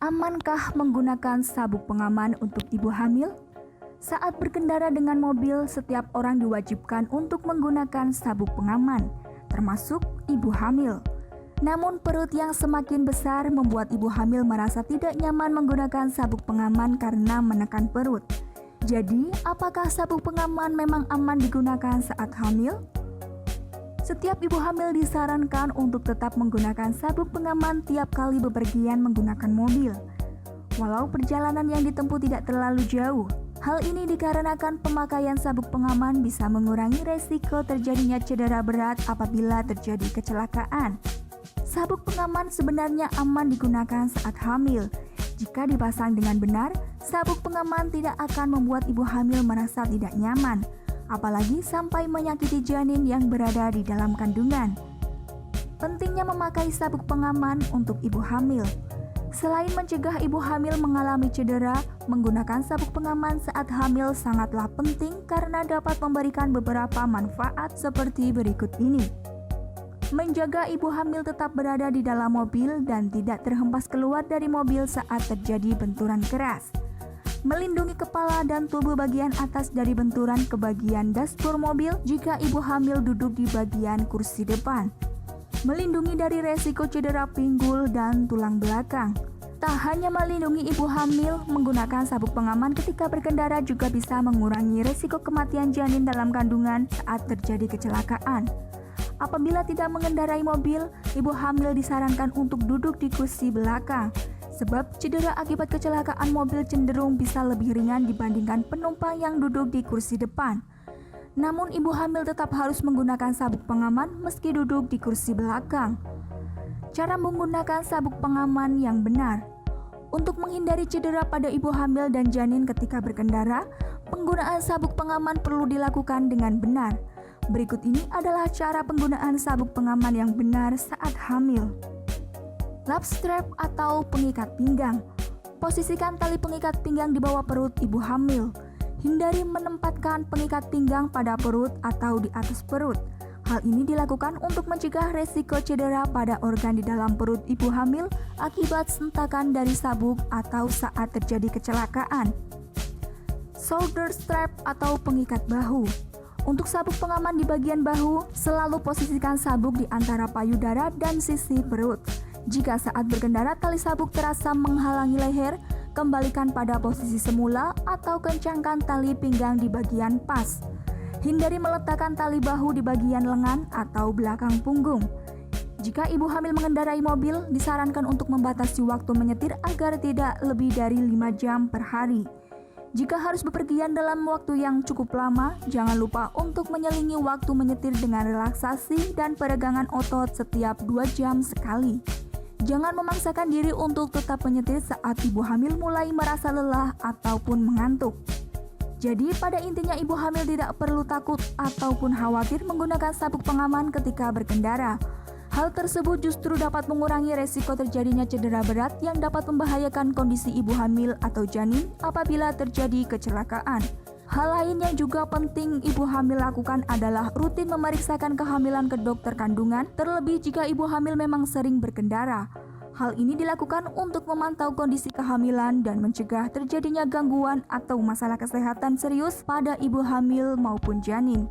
Amankah menggunakan sabuk pengaman untuk ibu hamil? Saat berkendara dengan mobil, setiap orang diwajibkan untuk menggunakan sabuk pengaman, termasuk ibu hamil. Namun perut yang semakin besar membuat ibu hamil merasa tidak nyaman menggunakan sabuk pengaman karena menekan perut. Jadi, apakah sabuk pengaman memang aman digunakan saat hamil? Setiap ibu hamil disarankan untuk tetap menggunakan sabuk pengaman tiap kali bepergian menggunakan mobil. Walau perjalanan yang ditempuh tidak terlalu jauh, hal ini dikarenakan pemakaian sabuk pengaman bisa mengurangi resiko terjadinya cedera berat apabila terjadi kecelakaan. Sabuk pengaman sebenarnya aman digunakan saat hamil. Jika dipasang dengan benar, sabuk pengaman tidak akan membuat ibu hamil merasa tidak nyaman, apalagi sampai menyakiti janin yang berada di dalam kandungan. Pentingnya memakai sabuk pengaman untuk ibu hamil. Selain mencegah ibu hamil mengalami cedera, menggunakan sabuk pengaman saat hamil sangatlah penting karena dapat memberikan beberapa manfaat seperti berikut ini. Menjaga ibu hamil tetap berada di dalam mobil dan tidak terhempas keluar dari mobil saat terjadi benturan keras. Melindungi kepala dan tubuh bagian atas dari benturan ke bagian dashboard mobil jika ibu hamil duduk di bagian kursi depan. Melindungi dari resiko cedera pinggul dan tulang belakang. Tak hanya melindungi ibu hamil, menggunakan sabuk pengaman ketika berkendara juga bisa mengurangi resiko kematian janin dalam kandungan saat terjadi kecelakaan. Apabila tidak mengendarai mobil, ibu hamil disarankan untuk duduk di kursi belakang. Sebab cedera akibat kecelakaan mobil cenderung bisa lebih ringan dibandingkan penumpang yang duduk di kursi depan. Namun ibu hamil tetap harus menggunakan sabuk pengaman meski duduk di kursi belakang. Cara menggunakan sabuk pengaman yang benar. Untuk menghindari cedera pada ibu hamil dan janin ketika berkendara, penggunaan sabuk pengaman perlu dilakukan dengan benar. Berikut ini adalah cara penggunaan sabuk pengaman yang benar saat hamil. Lap strap atau pengikat pinggang. Posisikan tali pengikat pinggang di bawah perut ibu hamil. Hindari menempatkan pengikat pinggang pada perut atau di atas perut. Hal ini dilakukan untuk mencegah resiko cedera pada organ di dalam perut ibu hamil akibat sentakan dari sabuk atau saat terjadi kecelakaan. Shoulder strap atau pengikat bahu. Untuk sabuk pengaman di bagian bahu, selalu posisikan sabuk di antara payudara dan sisi perut. Jika saat berkendara tali sabuk terasa menghalangi leher, kembalikan pada posisi semula atau kencangkan tali pinggang di bagian pas. Hindari meletakkan tali bahu di bagian lengan atau belakang punggung. Jika ibu hamil mengendarai mobil, disarankan untuk membatasi waktu menyetir agar tidak lebih dari 5 jam per hari. Jika harus bepergian dalam waktu yang cukup lama, jangan lupa untuk menyelingi waktu menyetir dengan relaksasi dan peregangan otot setiap 2 jam sekali. Jangan memaksakan diri untuk tetap menyetir saat ibu hamil mulai merasa lelah ataupun mengantuk. Jadi pada intinya ibu hamil tidak perlu takut ataupun khawatir menggunakan sabuk pengaman ketika berkendara. Hal tersebut justru dapat mengurangi resiko terjadinya cedera berat yang dapat membahayakan kondisi ibu hamil atau janin apabila terjadi kecelakaan. Hal lain yang juga penting ibu hamil lakukan adalah rutin memeriksakan kehamilan ke dokter kandungan, terlebih jika ibu hamil memang sering berkendara. Hal ini dilakukan untuk memantau kondisi kehamilan dan mencegah terjadinya gangguan atau masalah kesehatan serius pada ibu hamil maupun janin.